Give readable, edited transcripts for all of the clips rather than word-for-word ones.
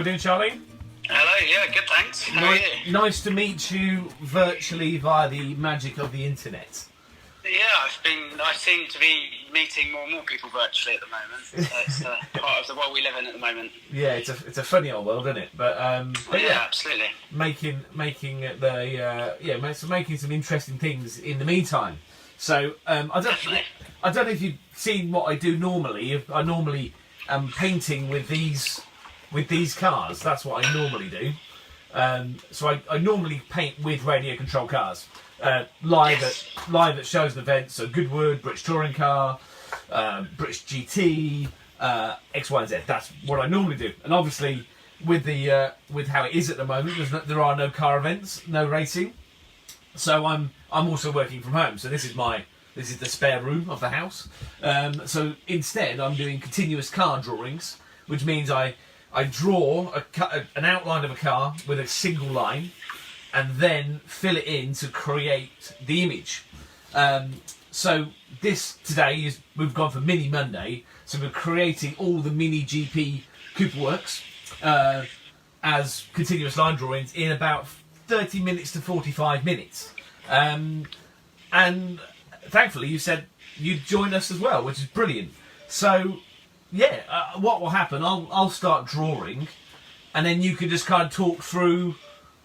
we doing, Charlie? Hello, yeah, good, thanks. How are you? Nice to meet you virtually via the magic of the internet. Yeah, I seem to be meeting more and more people virtually at the moment. So it's part of the world we live in at the moment. Yeah, it's a funny old world, isn't it? But yeah, absolutely. Making some interesting things in the meantime. So I don't know if you've seen what I do normally. I normally am painting with these cars. That's what I normally do. So I normally paint with radio control cars. Live at shows and events, so Goodwood, British Touring Car, British GT, X, Y, and Z. That's what I normally do. And obviously, with how it is at the moment, there are no car events, no racing. So I'm also working from home. So this is the spare room of the house. So instead, I'm doing continuous car drawings, which means I draw an outline of a car with a single line, and then fill it in to create the image. So this today we've gone for Mini Monday, so we're creating all the Mini GP Cooper works as continuous line drawings in about 30 minutes to 45 minutes. And thankfully you said you'd join us as well, which is brilliant. So yeah, what will happen, I'll start drawing, and then you can just kind of talk through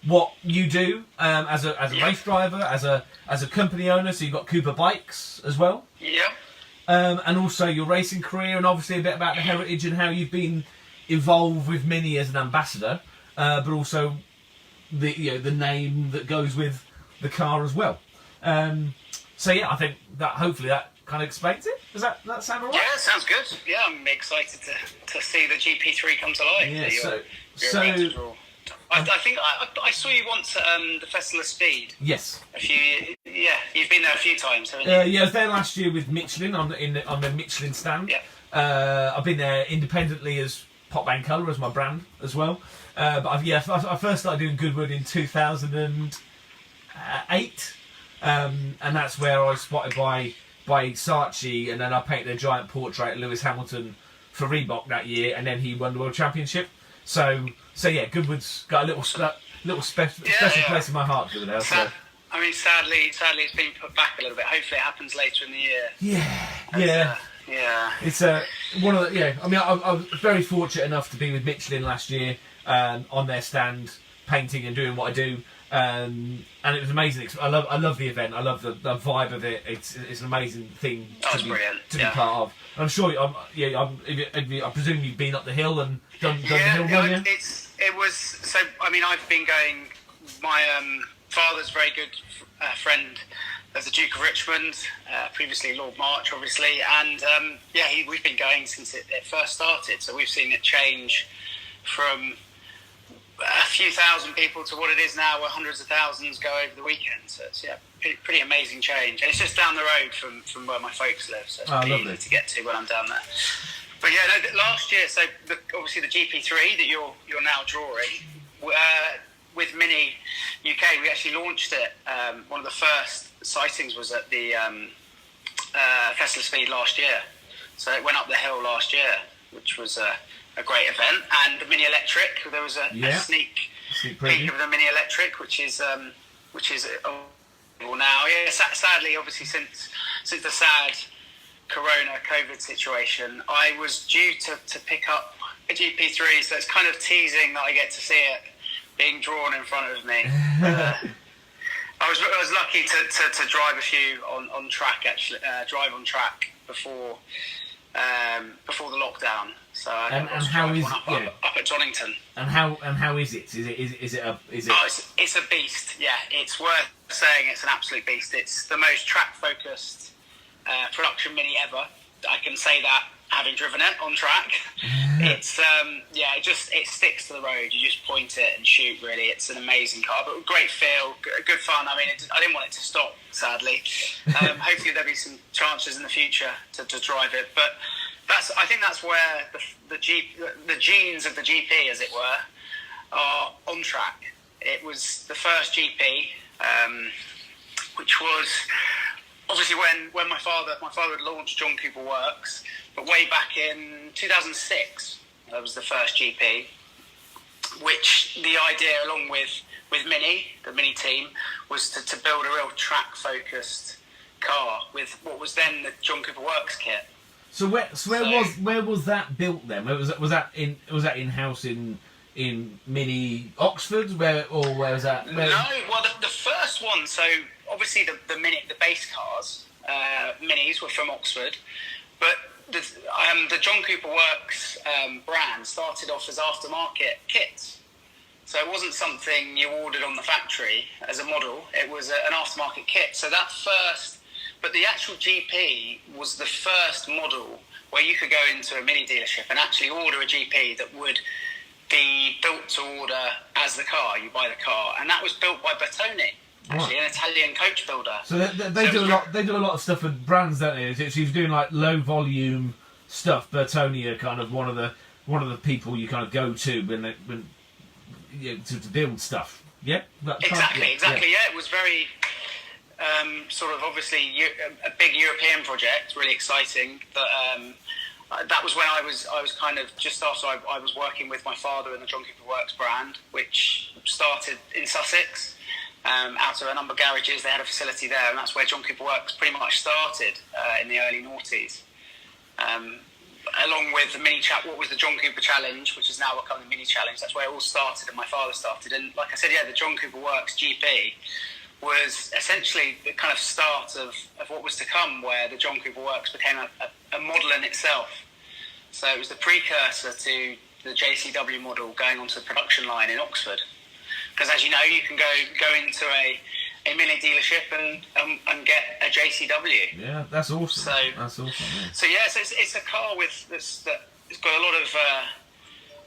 what you do as a race driver, as a company owner. So you've got Cooper Bikes as well. Yeah. And also your racing career, and obviously a bit about the heritage and how you've been involved with Mini as an ambassador, but also the name that goes with the car as well. So yeah, I think that hopefully that kind of explains it. Does that sound alright? Yeah, sounds good. Yeah, I'm excited to see the GP3 come to life. Yeah. So I think I saw you once at the Festival of Speed. Yes. You've been there a few times, haven't you? Yeah, I was there last year with Michelin on the Michelin stand. Yeah. I've been there independently as PopBangColour as my brand as well. But I first started doing Goodwood in 2008, and that's where I was spotted by Saatchi, and then I painted a giant portrait of Lewis Hamilton for Reebok that year, and then he won the World Championship. So yeah, Goodwood's got a little special place in my heart for now. So. I mean, sadly, it's been put back a little bit. Hopefully, it happens later in the year. Yeah. It's one of the, I mean, I was very fortunate enough to be with Michelin last year on their stand, painting and doing what I do, and it was amazing. I love the event. I love the vibe of it. It's an amazing thing to be part of. I'm sure. I presume you've been up the hill and done the hill run. Yeah. It was so. I mean, I've been going. My father's very good friend of the Duke of Richmond, previously Lord March, obviously, and we've been going since it first started. So we've seen it change from a few thousand people to what it is now, where hundreds of thousands go over the weekend. So it's pretty amazing change. And it's just down the road from where my folks live, so it's pretty easy to get to when I'm down there. But yeah, last year, so obviously the GP3 that you're now drawing, with Mini UK, we actually launched it. One of the first sightings was at the Festival of Speed last year. So it went up the hill last year, which was a great event. And the Mini Electric, there was a sneak peek of the Mini Electric, which is available now. Yeah, sadly, obviously, since the sad Corona COVID situation, I was due to pick up a GP3, so it's kind of teasing that I get to see it being drawn in front of me. I was lucky to drive a few on track, actually, drive on track before the lockdown. So how is up at Donington? And how is it? Is it? It's a beast. Yeah, it's worth saying. It's an absolute beast. It's the most track focused production Mini ever. I can say that having driven it on track. It's it sticks to the road. You just point it and shoot. Really, it's an amazing car, but great feel, good fun. I mean, I didn't want it to stop, sadly. Hopefully there'll be some chances in the future to drive it. But I think that's where the genes of the GP, as it were, are on track. It was the first GP, which was obviously when my father had launched John Cooper Works, but way back in 2006, that was the first GP. which the idea, along with Mini, the Mini team, was to build a real track-focused car with what was then the John Cooper Works kit. So where was that built then? Was that in house in Mini Oxford? Where was that? No, well the first one. So obviously the base cars, Minis were from Oxford, but the John Cooper Works brand started off as aftermarket kits. So it wasn't something you ordered on the factory as a model. It was an aftermarket kit. So that first. But the actual GP was the first model where you could go into a Mini dealership and actually order a GP that would be built to order as the car. You buy the car, and that was built by Bertone, actually, an Italian coach builder. So they do a lot. They do a lot of stuff with brands, don't they? So he's doing like low volume stuff. Bertone are kind of one of the people you kind of go to when to build stuff. Yeah, exactly. Yeah, it was very. Sort of obviously a big European project, really exciting. That was when I was kind of just after I was working with my father in the John Cooper Works brand, which started in Sussex, out of a number of garages. They had a facility there, and that's where John Cooper Works pretty much started in the early noughties. Along with the what was the John Cooper Challenge, which has now become the Mini Challenge. That's where it all started, and my father started. And like I said, the John Cooper Works GP was essentially the kind of start of what was to come, where the John Cooper Works became a model in itself. So it was the precursor to the JCW model going onto the production line in Oxford. Because as you know, you can go into a Mini dealership and get a JCW. Yeah, that's awesome. That's awesome. Yeah. So it's a car it's got a lot of.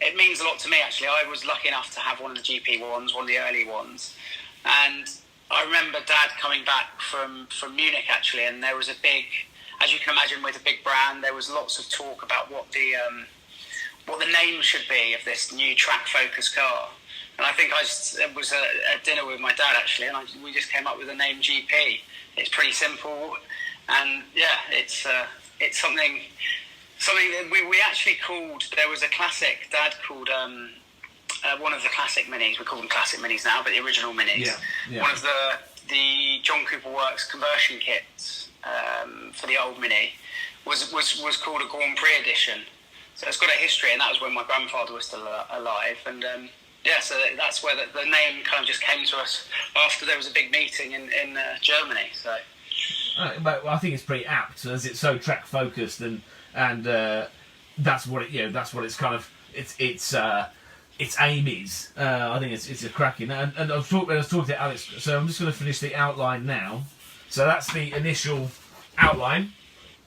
It means a lot to me, actually. I was lucky enough to have one of the GP ones, one of the early ones, and I remember Dad coming back from Munich, actually, and there was a big, as you can imagine with a big brand, there was lots of talk about what the name should be of this new track-focused car. And I think it was a dinner with my dad, actually, and we just came up with the name GP. It's pretty simple, and yeah, it's something that we actually called. There was a classic. Dad called. One of the classic Minis, we call them classic Minis now, but the original Minis. Yeah. One of the John Cooper Works conversion kits for the old Mini was called a Grand Prix edition. So it's got a history, and that was when my grandfather was still alive. And so that's where the name kind of just came to us after there was a big meeting in Germany. So, but I think it's pretty apt, as it's so track focused, and that's what it that's what it's kind of its aim is. I think it's a cracking. And I was talking to Alex, so I'm just going to finish the outline now. So that's the initial outline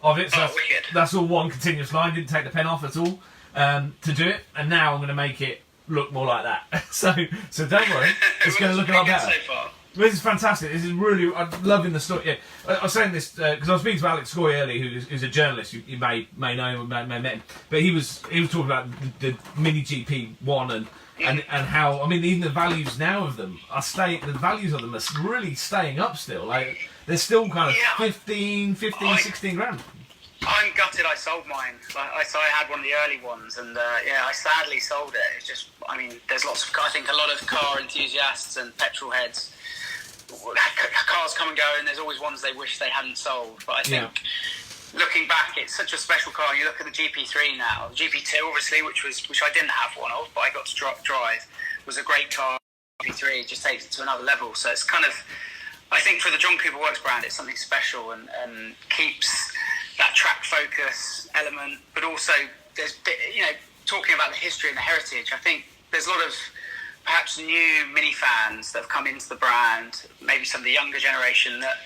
of it. So that's all one continuous line. Didn't take the pen off at all to do it. And now I'm going to make it look more like that. so don't worry, it's going to look a lot better. So far. This is fantastic. This is really. I'm loving the story. Yeah, I was saying this because I was speaking to Alex Scoy earlier, who's a journalist. You may know him, may met him, but he was talking about the Mini GP one and how, I mean, even the values now of them the values of them are really staying up still. Like they're still kind of 15, 16 grand. I'm gutted I sold mine. I had one of the early ones, and I sadly sold it. It's just, I mean, there's lots of, I think a lot of car enthusiasts and petrol heads. Cars come and go, and there's always ones they wish they hadn't sold. But I think, looking back, it's such a special car. You look at the GP3 now, the GP2 obviously, which I didn't have one of, but I got to drive, was a great car. GP3 just takes it to another level. So it's kind of, I think for the John Cooper Works brand, it's something special and keeps that track focus element. But also, there's talking about the history and the heritage. I think there's a lot of perhaps new Mini fans that have come into the brand, maybe some of the younger generation that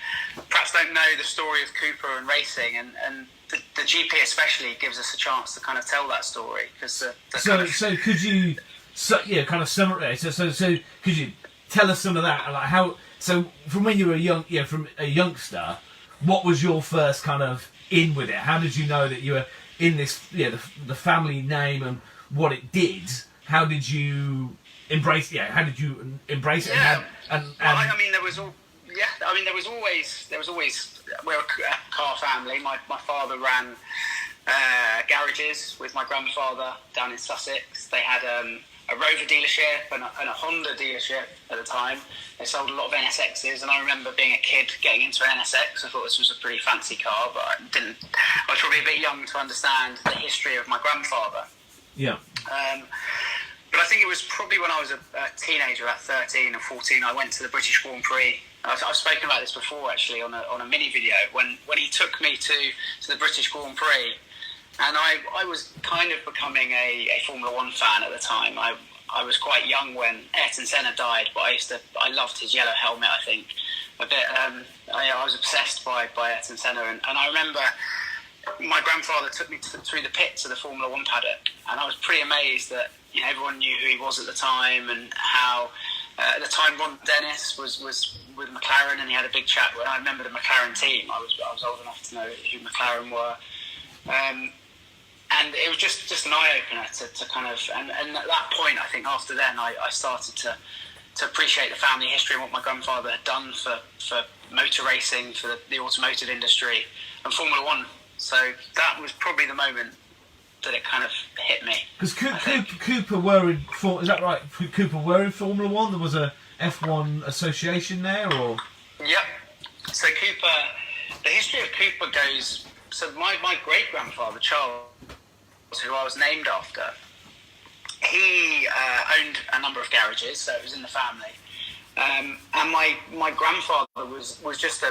perhaps don't know the story of Cooper and racing, and the GP especially gives us a chance to kind of tell that story. So could you, kind of summarize? So could you tell us some of that, like how? So from when you were from a youngster, what was your first kind of in with it? How did you know that you were in this? The family name and what it did. How did you embrace? How did you embrace it? Yeah. I mean, there was always. We're a car family. My father ran garages with my grandfather down in Sussex. They had Rover dealership and a Honda dealership at the time. They sold a lot of NSXs, and I remember being a kid getting into an NSX. I thought this was a pretty fancy car, but I was probably a bit young to understand the history of my grandfather. Yeah. But I think it was probably when I was a teenager, about 13 or 14, I went to the British Grand Prix. I've spoken about this before, actually, on a mini video, when he took me to the British Grand Prix. And I was kind of becoming a Formula One fan at the time. I was quite young when Ayrton Senna died, but I loved his yellow helmet, I think, a bit. I was obsessed by Ayrton Senna. And I remember my grandfather took me through the pits of the Formula One paddock, and I was pretty amazed that everyone knew who he was at the time, and how at the time Ron Dennis was with McLaren, and he had a big chat. When I remember the McLaren team, I was old enough to know who McLaren were, and it was just an eye opener to kind of. And at that point, I think after then, I started to appreciate the family history and what my grandfather had done for motor racing, for the automotive industry, and Formula One. So that was probably the moment that it kind of hit me. Because Cooper were in, is that right? Cooper were in Formula One. There was a F1 association there, or? Yep. So Cooper, the history of Cooper goes. So my great grandfather Charles, who I was named after, he owned a number of garages, so it was in the family. And my grandfather was just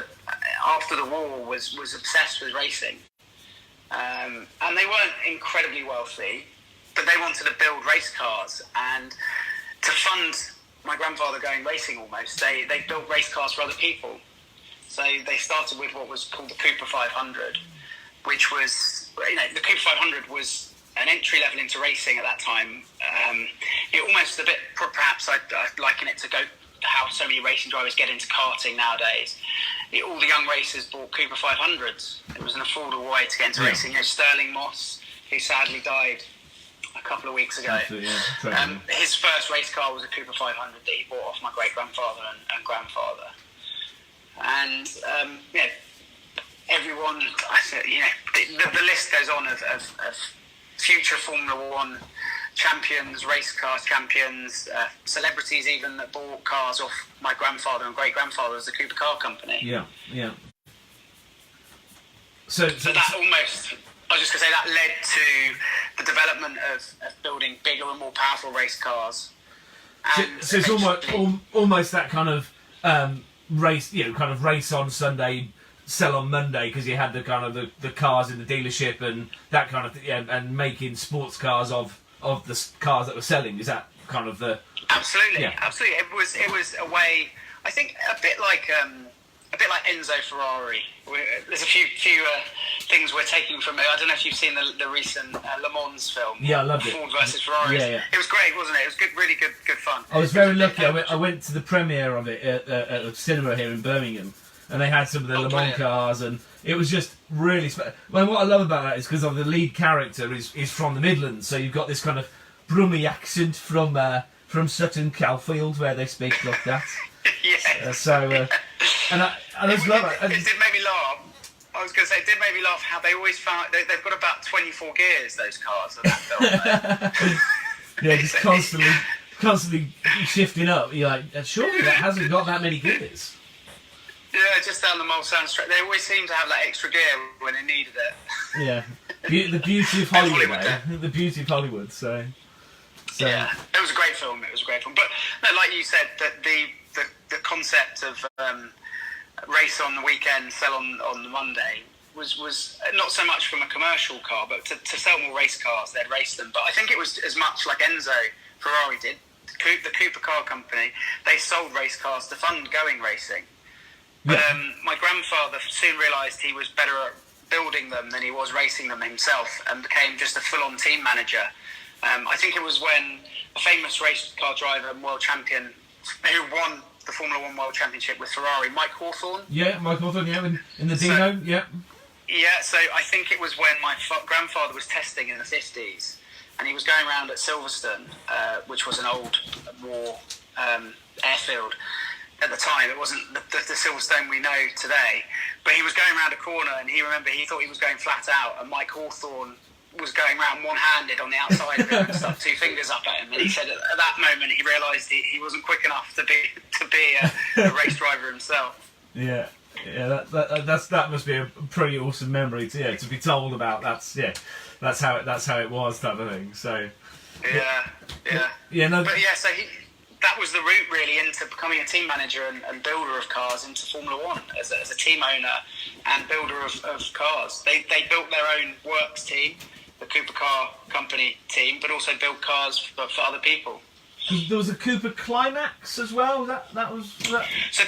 after the war was obsessed with racing. And they weren't incredibly wealthy, but they wanted to build race cars, and to fund my grandfather going racing almost, they built race cars for other people. So they started with what was called the Cooper 500, which was, the Cooper 500 was an entry level into racing at that time. It almost a bit, perhaps I'd liken it to how so many racing drivers get into karting nowadays. All the young racers bought Cooper 500s. It was an affordable way to get into racing. Sterling Moss, who sadly died a couple of weeks ago, his first race car was a Cooper 500 that he bought off my great-grandfather and grandfather. And, everyone, the list goes on of future Formula One champions, race car champions, celebrities even that bought cars off my grandfather and great-grandfather as the Cooper Car Company. Yeah. So that almost, I was just going to say, that led to the development of building bigger and more powerful race cars. And so it's almost that kind of race, kind of race on Sunday, sell on Monday, because you had the kind of the cars in the dealership and that kind of thing, and making sports cars of the cars that were selling. Is that kind of the... Absolutely. It was a way, I think, a bit like Enzo Ferrari. There's a few things we're taking from it. I don't know if you've seen the recent Le Mans film. Yeah, I loved it. Ford versus Ferrari. Yeah. It was great, wasn't it? It was good, really good fun. I was very lucky. I went to the premiere of it at a cinema here in Birmingham, and they had some of the Le Mans cars, and it was just really special. Well, what I love about that is because of the lead character is from the Midlands, so you've got this kind of Brummy accent from Sutton Calfield, where they speak like that. Yes. And I just love it. It did make me laugh. I was going to say, it did make me laugh how they always found... They've got about 24 gears, those cars, in that film. Yeah, just constantly shifting up. You're like, surely that hasn't got that many gears. Yeah, just down the Mulsanne Straight. They always seem to have that extra gear when they needed it. Yeah. The beauty of Hollywood, The beauty of Hollywood, so... Yeah, it was a great film. But, no, like you said, that the concept of race on the weekend, sell on the Monday was not so much from a commercial car, but to sell more race cars, they'd race them. But I think it was as much like Enzo Ferrari did. The Cooper Car Company, they sold race cars to fund going racing. But my grandfather soon realised he was better at building them than he was racing them himself, and became just a full-on team manager. I think it was when a famous race car driver and world champion who won the Formula One World Championship with Ferrari, Mike Hawthorn. Yeah, Mike Hawthorn, in the Dino, Yeah, so I think it was when my grandfather was testing in the 50s, and he was going around at Silverstone, which was an old war airfield. At the time, it wasn't the Silverstone we know today, but he was going around a corner, and he thought he was going flat out, and Mike Hawthorn was going around one-handed on the outside of it and stuck two fingers up at him. And he said at that moment he realised he wasn't quick enough to be a race driver himself. Yeah, that must be a pretty awesome memory to be told about. That's how it was, type of thing. So so that was the route really into becoming a team manager and builder of cars into Formula One as a team owner and builder of cars. They built their own works team, the Cooper Car Company team, but also built cars for other people. There was a Cooper Climax as well. That was. So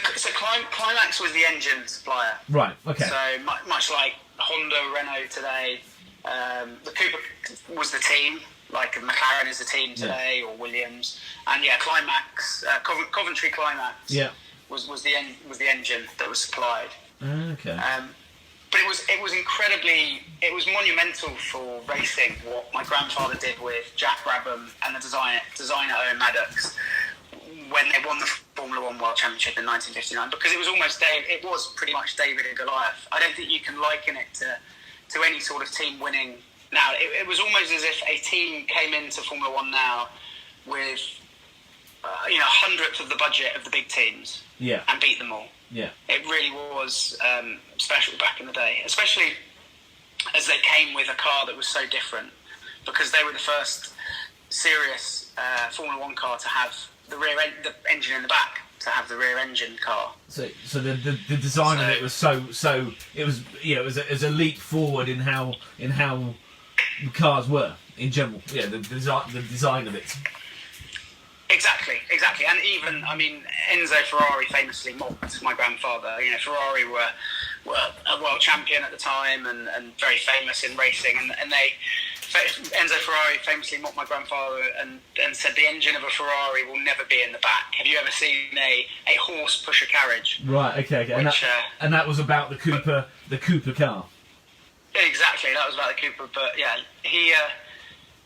Climax was the engine supplier. Right. Okay. So much like Honda, Renault today, the Cooper was the team. Like McLaren is the team today, or Williams, and Climax, Coventry Climax, was the engine that was supplied. Okay. But it was monumental for racing what my grandfather did with Jack Brabham and the designer Owen Maddox when they won the Formula One World Championship in 1959, because it was pretty much David and Goliath. I don't think you can liken it to any sort of team winning. Now, it was almost as if a team came into Formula One now with, hundredth of the budget of the big teams, and beat them all. Yeah, it really was special back in the day, especially as they came with a car that was so different, because they were the first serious Formula One car to have the engine in the back, to have the rear engine car. So the design of it was it was a leap forward in how the cars were in general. Yeah, the design of it. Exactly. And even, Enzo Ferrari famously mocked my grandfather. Ferrari were a world champion at the time and very famous in racing, and Enzo Ferrari famously mocked my grandfather and said the engine of a Ferrari will never be in the back. Have you ever seen a horse push a carriage? Right. Okay. And that was about the Cooper car. Exactly, that was about the Cooper, but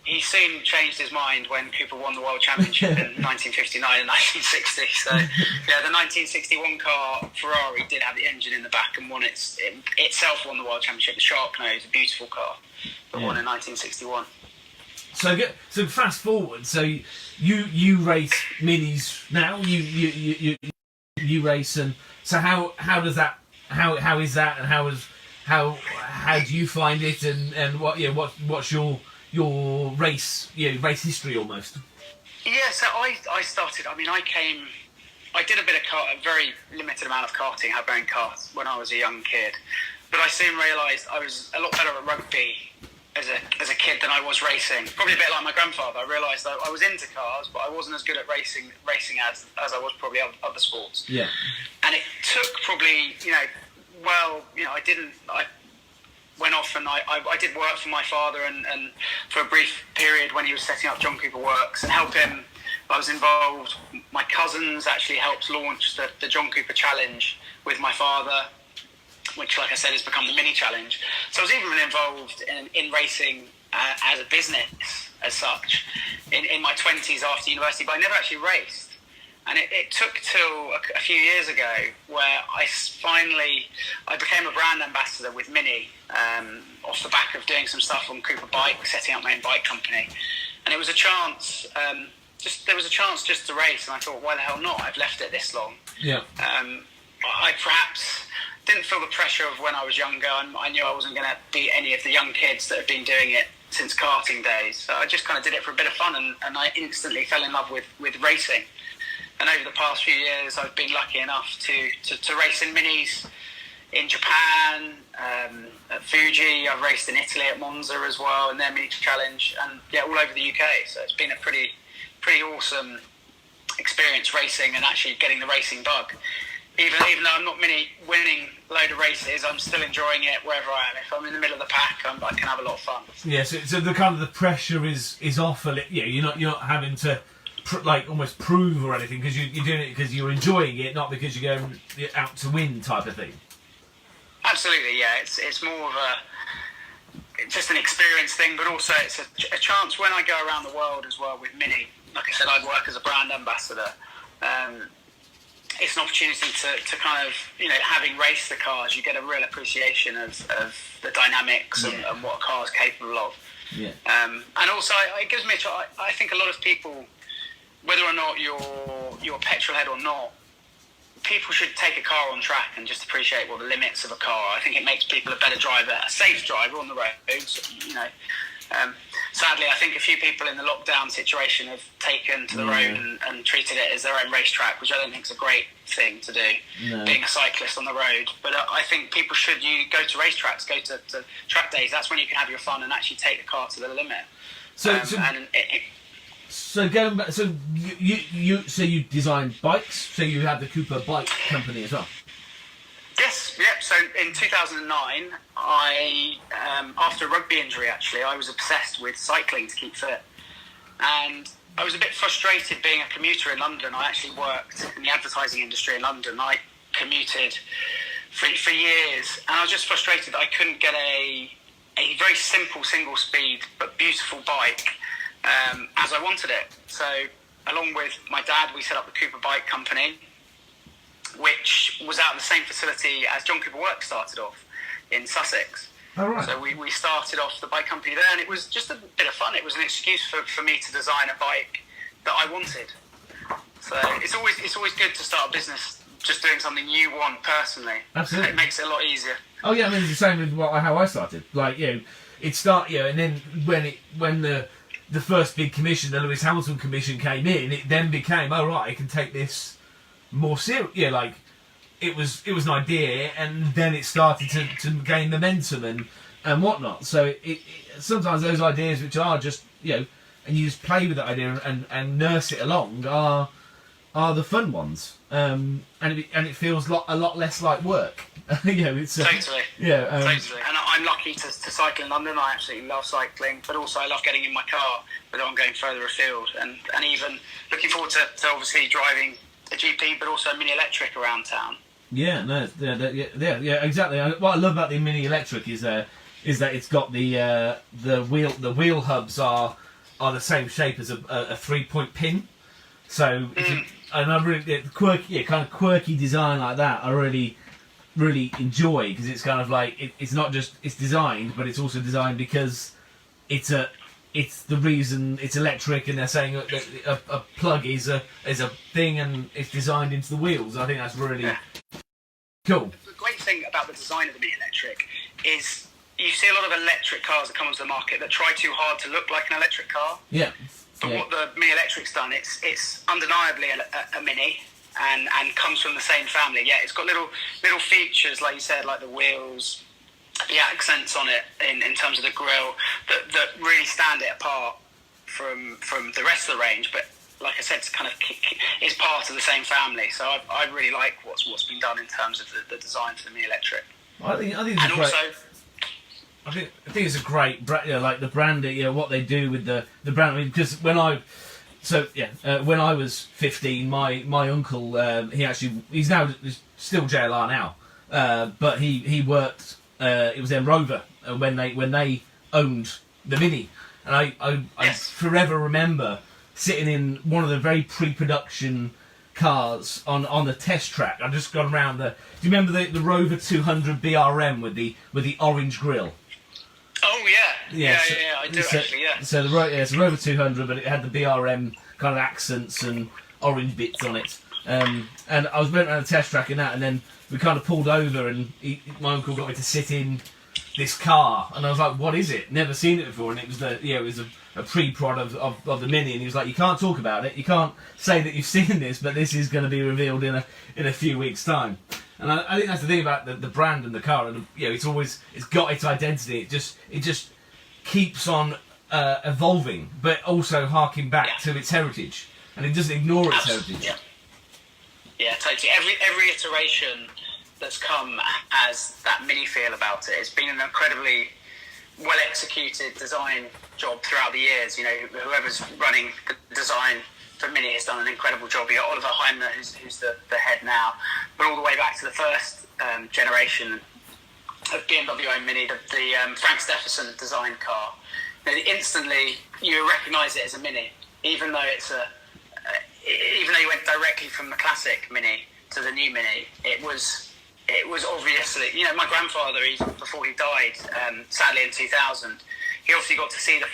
he soon changed his mind when Cooper won the World Championship in 1959 and 1960. So, the 1961 car, Ferrari, did have the engine in the back and itself won the World Championship. The Sharknose, a beautiful car, but won in 1961. So fast forward, so you race minis now, you race, and so how does that, how is that, and how do you find it, and what's your race history almost? So I started. I did a bit of a very limited amount of karting. I had my own cars when I was a young kid, but I soon realised I was a lot better at rugby as a kid than I was racing. Probably a bit like my grandfather. I realised that I was into cars, but I wasn't as good at racing as I was probably other sports. Yeah. And it took probably I went off and I did work for my father and for a brief period when he was setting up John Cooper Works and help him. I was involved. My cousins actually helped launch the John Cooper Challenge with my father, which, like I said, has become the Mini Challenge. So I was even involved in racing as a business as such in my 20s after university, but I never actually raced. And it took till a few years ago where I became a brand ambassador with Mini off the back of doing some stuff on Cooper Bike, setting up my own bike company. And it was a chance, there was a chance just to race, and I thought, why the hell not? I've left it this long. Yeah. I perhaps didn't feel the pressure of when I was younger. I knew I wasn't going to beat any of the young kids that have been doing it since karting days. So I just kind of did it for a bit of fun, and I instantly fell in love with racing. And over the past few years, I've been lucky enough to race in minis in Japan, at Fuji. I've raced in Italy at Monza as well, in their mini challenge, and all over the UK. So it's been a pretty awesome experience racing and actually getting the racing bug. Even though I'm not winning a load of races, I'm still enjoying it wherever I am. If I'm in the middle of the pack, I can have a lot of fun. Yeah, so the kind of the pressure is off a little. You're not having to almost prove or anything, because you're doing it because you're enjoying it, not because you're going out to win type of thing. Absolutely, yeah. It's more of just an experience thing, but also it's a chance when I go around the world as well with Mini. Like I said, I work as a brand ambassador. It's an opportunity to kind of, having raced the cars, you get a real appreciation of the dynamics and what a car is capable of. Yeah. And also, it gives me. I think a lot of people, whether or not you're a petrol head or not, people should take a car on track and just appreciate what the limits of a car. I think it makes people a better driver, a safe driver on the roads. You know, sadly, I think a few people in the lockdown situation have taken to the road and treated it as their own racetrack, which I don't think is a great thing to do, being a cyclist on the road. But I think people should go to racetracks, go to track days. That's when you can have your fun and actually take the car to the limit. So going back, so you designed bikes, so you had the Cooper Bike Company as well. Yes, yep. So in 2009, I after a rugby injury, actually, I was obsessed with cycling to keep fit, and I was a bit frustrated being a commuter in London. I actually worked in the advertising industry in London. I commuted for years, and I was just frustrated that I couldn't get a very simple single speed but beautiful bike as I wanted it. So along with my dad, we set up the Cooper Bike Company, which was out of the same facility as John Cooper Works started off in Sussex. Oh, right. So we started off the bike company there, and it was just a bit of fun. It was an excuse for me to design a bike that I wanted. So it's always good to start a business just doing something you want personally. Absolutely. It makes it a lot easier. Oh yeah, I mean it's the same with how I started. Like, you know, and then when the first big commission, the Lewis Hamilton commission came in, it then became, oh right, I can take this more serious. Yeah, like it was an idea, and then it started to gain momentum and whatnot. So it sometimes those ideas which are just, you know, and you just play with that idea and nurse it along are the fun ones. And it feels a lot less like work. You know, it's totally. Yeah, totally. And I'm lucky to cycle in London. I absolutely love cycling, but also I love getting in my car whether I'm going further afield, and even looking forward to obviously driving a GP, but also a mini electric around town. Yeah, no, yeah, exactly. What I love about the mini electric is that it's got the wheel hubs are the same shape as a 3-point pin. So and I really quirky design like that. I really enjoy, because it's kind of like it's not just it's designed, but it's also designed because it's the reason it's electric, and they're saying that a plug is a thing, and it's designed into the wheels. I think that's really cool. The great thing about the design of the mini electric is you see a lot of electric cars that come onto the market that try too hard to look like an electric car. Yeah. But what the mini electric's done, it's undeniably a mini. And comes from the same family. Yeah, it's got little features, like you said, like the wheels, the accents on it in terms of the grille that really stand it apart from the rest of the range. But like I said, it's part of the same family. So I really like what's been done in terms of the design for the Mini Electric. I think it's great. I think it's a great brand, you know, like the brand, you know, what they do with the brand. I mean, because when I was 15, my uncle, he's now still JLR now, but he worked. It was then Rover when they owned the Mini, and I forever remember sitting in one of the very pre-production cars on the test track. I just gone around the. Do you remember the Rover 200 BRM with the orange grille? Oh yeah, I do actually. Yeah. So it's a Rover 200, but it had the BRM kind of accents and orange bits on it. And I was went around the test track in that, and then we kind of pulled over, and my uncle got me to sit in this car, and I was like, "What is it? Never seen it before." And it was a pre-prod of the Mini, and he was like, "You can't talk about it. You can't say that you've seen this, but this is going to be revealed in a few weeks' time." And I think that's the thing about the brand and the car, and it's got its identity. It just keeps on evolving, but also harking back to its heritage, and it doesn't ignore its heritage. Yeah, totally. Every iteration that's come as that Mini feel about it, it's been an incredibly well executed design job throughout the years. You know, whoever's running the design for Mini has done an incredible job. You got Oliver Heimler, who's the head now, but all the way back to the first generation of BMW owned Mini, the Frank Stephenson design car. Now, instantly you recognise it as a Mini, even though you went directly from the classic Mini to the new Mini. It was obviously, you know, my grandfather, even before he died, sadly in 2000, he obviously got to see the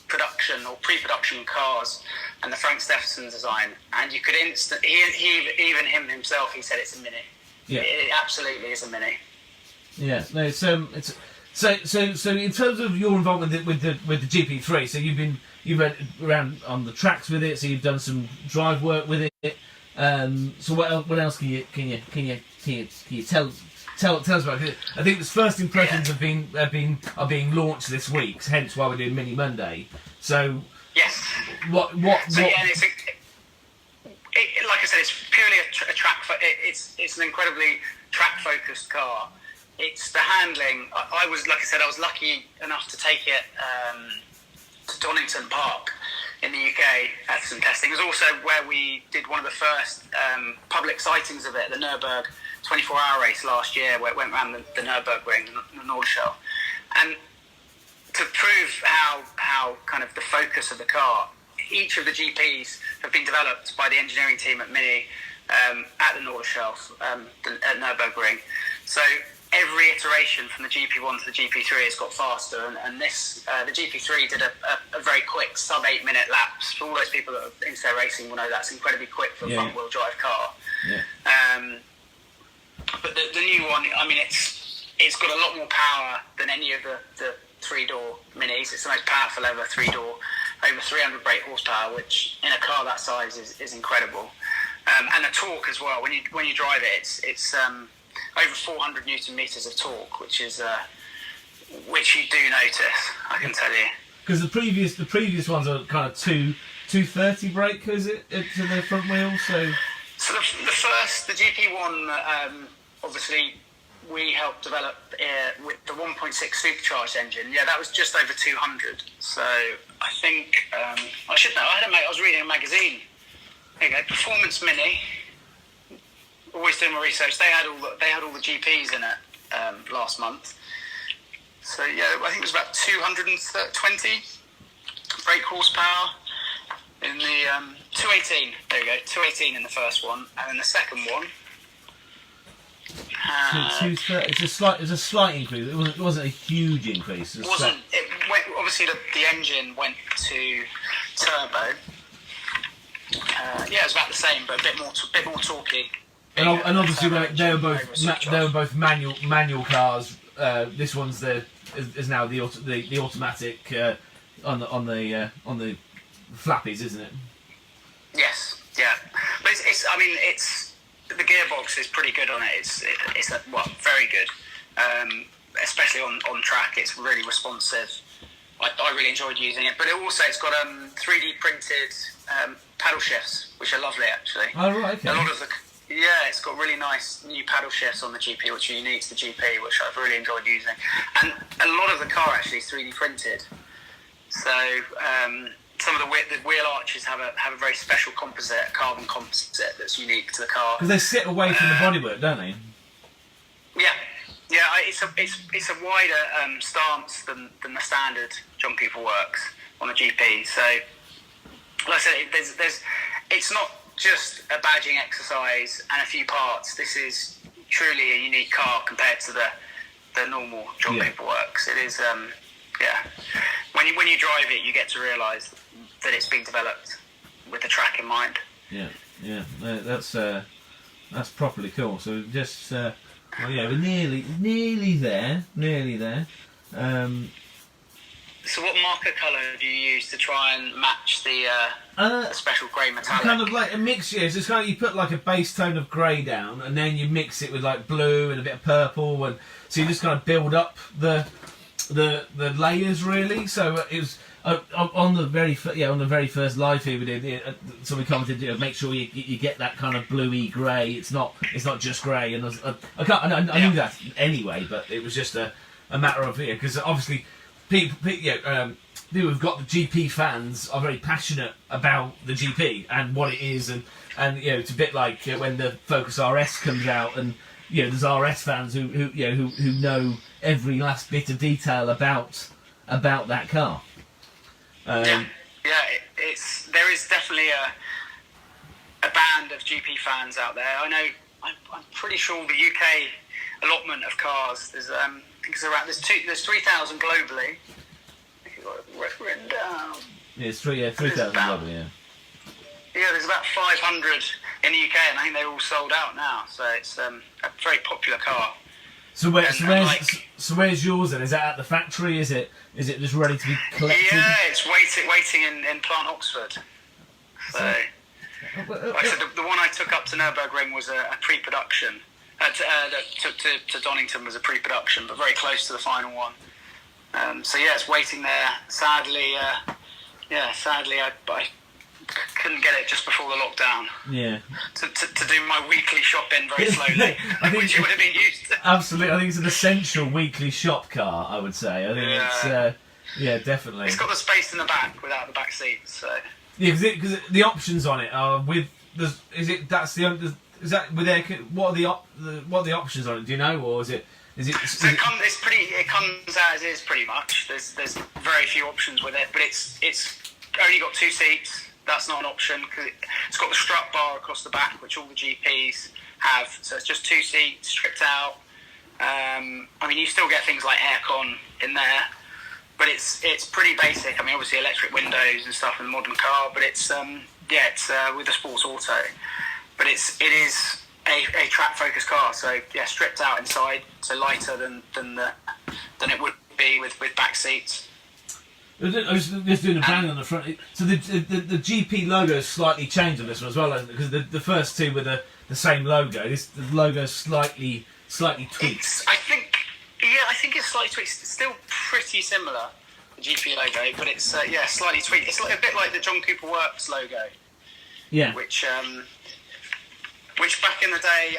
production or pre-production cars and the Frank Steffensen design, and you could even him himself, he said it's a Mini. Yeah, it absolutely is a Mini. Yeah, no, so in terms of your involvement with the GP3, so you've been around on the tracks with it, so you've done some drive work with it. So what else can you tell us about it? I think the first impressions are being launched this week, hence why we're doing Mini Monday. So yes, what? So yeah, like I said, it's purely a track. It's an incredibly track-focused car. It's the handling. I was lucky enough to take it to Donington Park in the UK at some testing. It was also where we did one of the first public sightings of it, the Nürburgring 24-hour race last year, where it went around the Nürburgring, the Nordschleife. And to prove how kind of the focus of the car, each of the GPs have been developed by the engineering team at Mini at the Nordschleife, at Nürburgring. So every iteration from the GP1 to the GP3 has got faster, and this the GP3 did a very quick sub-8 minute laps. For all those people that are into their racing will know that's incredibly quick for a front-wheel drive car. Yeah. But the new one, I mean, it's got a lot more power than any of the three-door Minis. It's the most powerful ever three-door, over 300 brake horsepower, which in a car that size is incredible. And the torque as well. When you drive it, it's over 400 newton meters of torque, which you do notice, I can tell you. Because the previous ones are kind of 230 brake, is it, to the front wheel? So the GP1, obviously we helped develop with the 1.6 supercharged engine. Yeah, that was just over 200. So I think I should know. I was reading a magazine. There you go, Performance Mini. Always doing my research. They had all the GPs in it last month. So yeah, I think it was about 220 brake horsepower in the 218. There you go, 218 in the first one, and then the second one. It's a slight increase. It wasn't a huge increase. It wasn't. Obviously, the engine went to turbo. Yeah, it was about the same, but a bit more torquey. And obviously they were both manual cars. This one's is now the automatic on the flappies, isn't it? Yes, yeah. But it's the gearbox is pretty good on it. It's very good. Especially on track, it's really responsive. I really enjoyed using it. But it's got 3D printed paddle shifts, which are lovely actually. Oh right, okay. It's got really nice new paddle shifts on the GP, which are unique to the GP, which I've really enjoyed using. And a lot of the car actually is 3D printed. So some of the wheel arches have a very special carbon composite that's unique to the car. Because they sit away from the bodywork, don't they? Yeah. It's a wider stance than the standard John Cooper Works on a GP. So, like I said, it's not just a badging exercise and a few parts. This is truly a unique car compared to the normal John Cooper Works. It is, When you drive it, you get to realise that it's been developed with the track in mind. Yeah. That's properly cool. So just we're nearly there. So what marker colour do you use to try and match the special grey metallic? Kind of like a mixture. So it's kind of, you put like a base tone of grey down, and then you mix it with like blue and a bit of purple, and so you just kind of build up the layers really. So it was on the very first live feed we did. Somebody commented, make sure you get that kind of bluey grey. It's not just grey, and I knew that anyway, but it was just a matter of because obviously. People who've got the GP fans are very passionate about the GP and what it is, and it's a bit like when the Focus RS comes out, and there's RS fans who know every last bit of detail about that car. There is definitely a band of GP fans out there. I know. I'm pretty sure the UK. allotment of cars. There's I think it's around there's 3,000 globally. I think I've got it written down. Yeah, it's 3,000 lovely, yeah. Yeah, there's about 500 in the UK, and I think they're all sold out now. So it's a very popular car. So where's yours then? Is that at the factory? Is it just ready to be collected? Yeah, it's waiting in Plant Oxford. So, like I said, the one I took up to Nürburgring was a pre-production. That took to Donington was a pre-production, but very close to the final one. So yeah, it's waiting there. Sadly, I couldn't get it just before the lockdown. Yeah. To do my weekly shopping very slowly, which would have been used to. Absolutely, I think it's an essential weekly shop car. I would say. I think it's definitely. It's got the space in the back without the back seats. So. Yeah, because the options on it are with what are the options on it? Do you know, or is it? So it comes as is pretty much. There's very few options with it, but it's only got 2 seats. That's not an option because it's got the strut bar across the back, which all the GPs have. So it's just 2 seats, stripped out. I mean, you still get things like aircon in there, but it's pretty basic. I mean, obviously electric windows and stuff in a modern car, but it's with a sports auto. But it is a track focused car, so yeah, stripped out inside, so lighter than it would be with back seats. I was just doing a branding on the front. So the GP logo is slightly changed on this one as well, because the first two were the same logo. The logo is slightly tweaked. I think it's slightly tweaked. It's still pretty similar, the GP logo, but it's slightly tweaked. It's a bit like the John Cooper Works logo. Yeah. Which back in the day,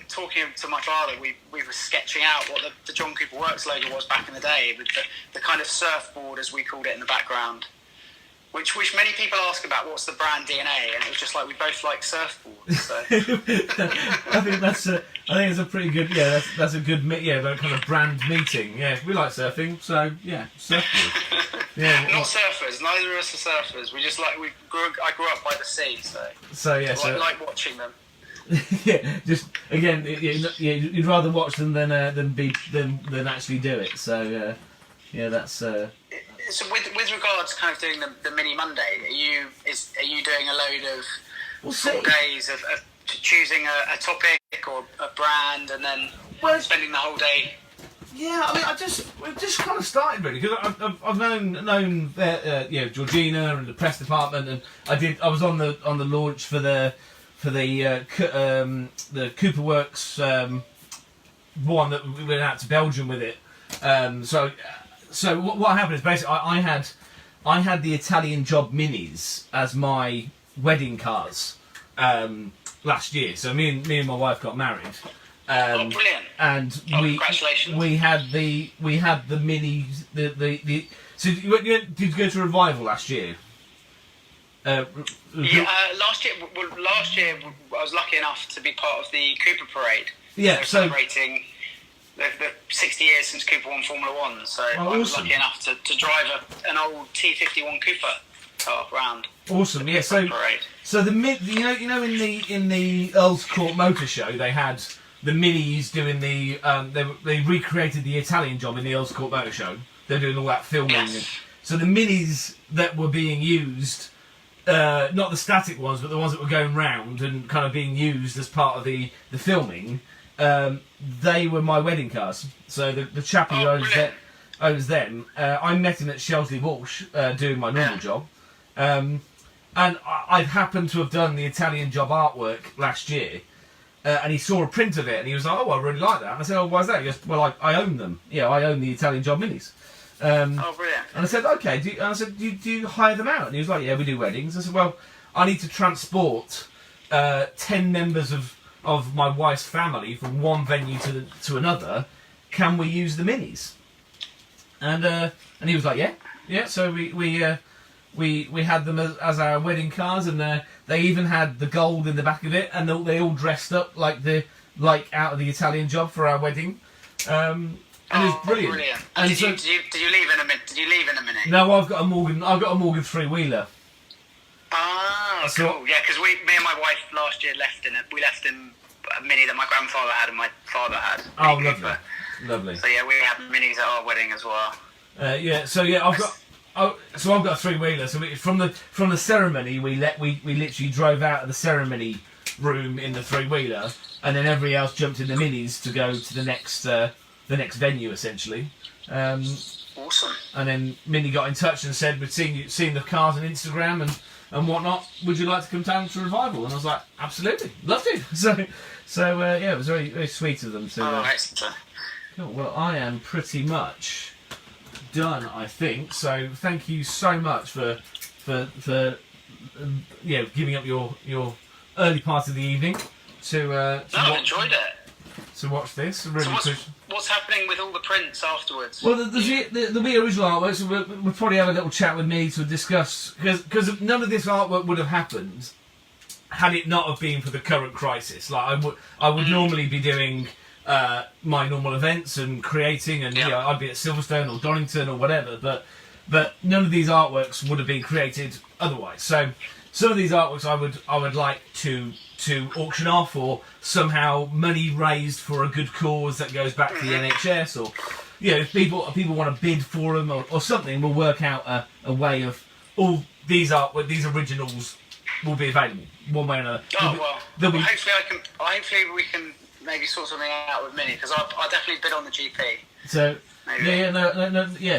talking to my father, we were sketching out what the John Cooper Works logo was back in the day, with the kind of surfboard, as we called it, in the background. Which many people ask about, what's the brand DNA, and it was just like, we both like surfboards. So. I think it's a pretty good, that's a good, that kind of brand meeting. Yeah, we like surfing, so yeah, surfboard. Yeah, not surfers. Neither of us are surfers. We just like I grew up by the sea, so I like watching them. Yeah, just again, you'd rather watch them than actually do it. So that's. So with regards to kind of doing the mini Monday, are you doing a load of full days of choosing a topic or a brand and then spending the whole day? Yeah, I mean, we've just kind of started really, because I've known Georgina and the press department, and I was on the launch for the Cooper Works one that we went out to Belgium with it. So what happened is basically I had the Italian Job Minis as my wedding cars last year. So me and my wife got married. Brilliant! And congratulations. we had the minis. So did you go to Revival last year? Last year I was lucky enough to be part of the Cooper Parade. Yeah, celebrating the 60 years since Cooper won Formula One. So I was lucky enough to drive an old T51 Cooper car around. Awesome, yeah. Parade. So in the Earl's Court Motor Show, they had the minis doing they recreated the Italian Job in the Earl's Court Motor Show. They're doing all that filming. Yes. So the minis that were being used. Not the static ones, but the ones that were going round and kind of being used as part of the filming, they were my wedding cars. So the chap who owns them, I met him at Shelsley Walsh doing my normal job. And I'd happened to have done the Italian Job artwork last year, and he saw a print of it, and he was like, "Oh, I really like that." And I said, "Oh, why is that?" He goes, "Well, I own them. Yeah, I own the Italian Job Minis." Brilliant. And I said, "Okay." Do you hire them out? And he was like, "Yeah, we do weddings." I said, "Well, I need to transport 10 members of my wife's family from one venue to another. Can we use the minis?" And he was like, "Yeah." So we had them as our wedding cars, and they even had the gold in the back of it, and they all dressed up like out of the Italian Job for our wedding. And it was brilliant. And did you leave in a minute? Did you leave in a minute? No, I've got a Morgan 3-wheeler. Ah, cool. Yeah, because me and my wife last year left in a Mini that my grandfather had and my father had. Oh, lovely, lovely. So yeah, we had Minis at our wedding as well. I've got a three-wheeler. So from the ceremony, we literally drove out of the ceremony room in the three-wheeler, and then everybody else jumped in the Minis to go to the next venue, essentially. Awesome. And then Minnie got in touch and said, we'd seen the cars on Instagram and whatnot. Would you like to come down to Revival? And I was like, absolutely, love to. So yeah, it was very, very sweet of them. Excellent. Cool. Well, I am pretty much done, I think. So thank you so much for giving up your early part of the evening to I enjoyed it. To watch this. So what's happening with all the prints afterwards? Well, the original artwork, so we'll probably have a little chat with me to discuss, because none of this artwork would have happened had it not have been for the current crisis. Like I would normally be doing my normal events and creating, and I'd be at Silverstone or Donington or whatever, but none of these artworks would have been created otherwise. So some of these artworks I would like to auction off, or somehow money raised for a good cause that goes back to the NHS, or if people want to bid for them or something, we'll work out a way of all these originals will be available one way or another. Hopefully we can maybe sort something out with Minnie, because I definitely bid on the GP. So maybe.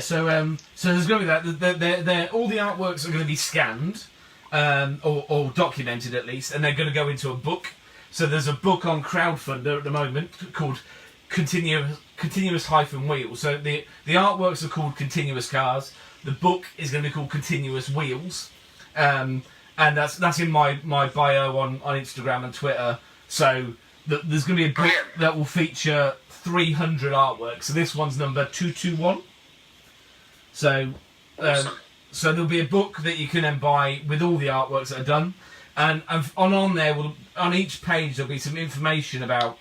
So there's going to be that. All the artworks are going to be scanned. Or documented at least, and they're going to go into a book. So there's a book on crowdfunder at the moment called Continuous-Wheels. So the artworks are called Continuous Cars. The book is going to be called Continuous Wheels, and that's in my bio on Instagram and Twitter. So there's going to be a book that will feature 300 artworks. So this one's number 221. So. Awesome. So there'll be a book that you can then buy with all the artworks that are done, and on there on each page there'll be some information about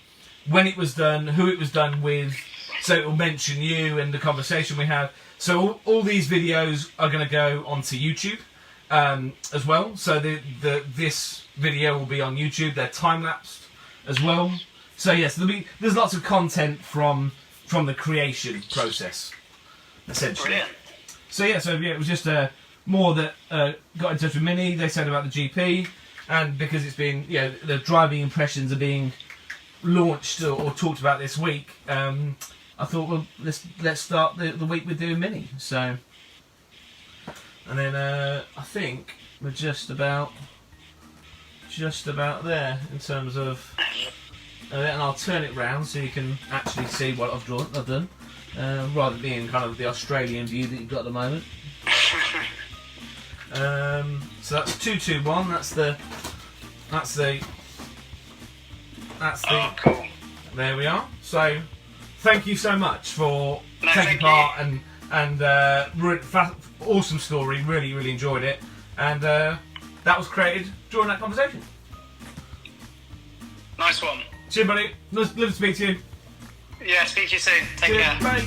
when it was done, who it was done with. So it will mention you and the conversation we had. So all these videos are going to go onto YouTube as well. So this video will be on YouTube. They're time lapsed as well. So yes, there's lots of content from the creation process, essentially. Brilliant. So it was just more that got in touch with Minnie. They said about the GP, and because it's been the driving impressions are being launched or talked about this week, I thought, well, let's start the week with doing Minnie. So, and then I think we're just about there in terms of, and I'll turn it round so you can actually see what I've done. Rather than being kind of the Australian view that you've got at the moment. So that's 221. That's the. Oh, cool. There we are. So, thank you so much for taking part and awesome story. Really, really enjoyed it, and that was created during that conversation. Nice one. Cheers, buddy. Love to speak to you. Yeah, speak to you soon. Take care. Bye.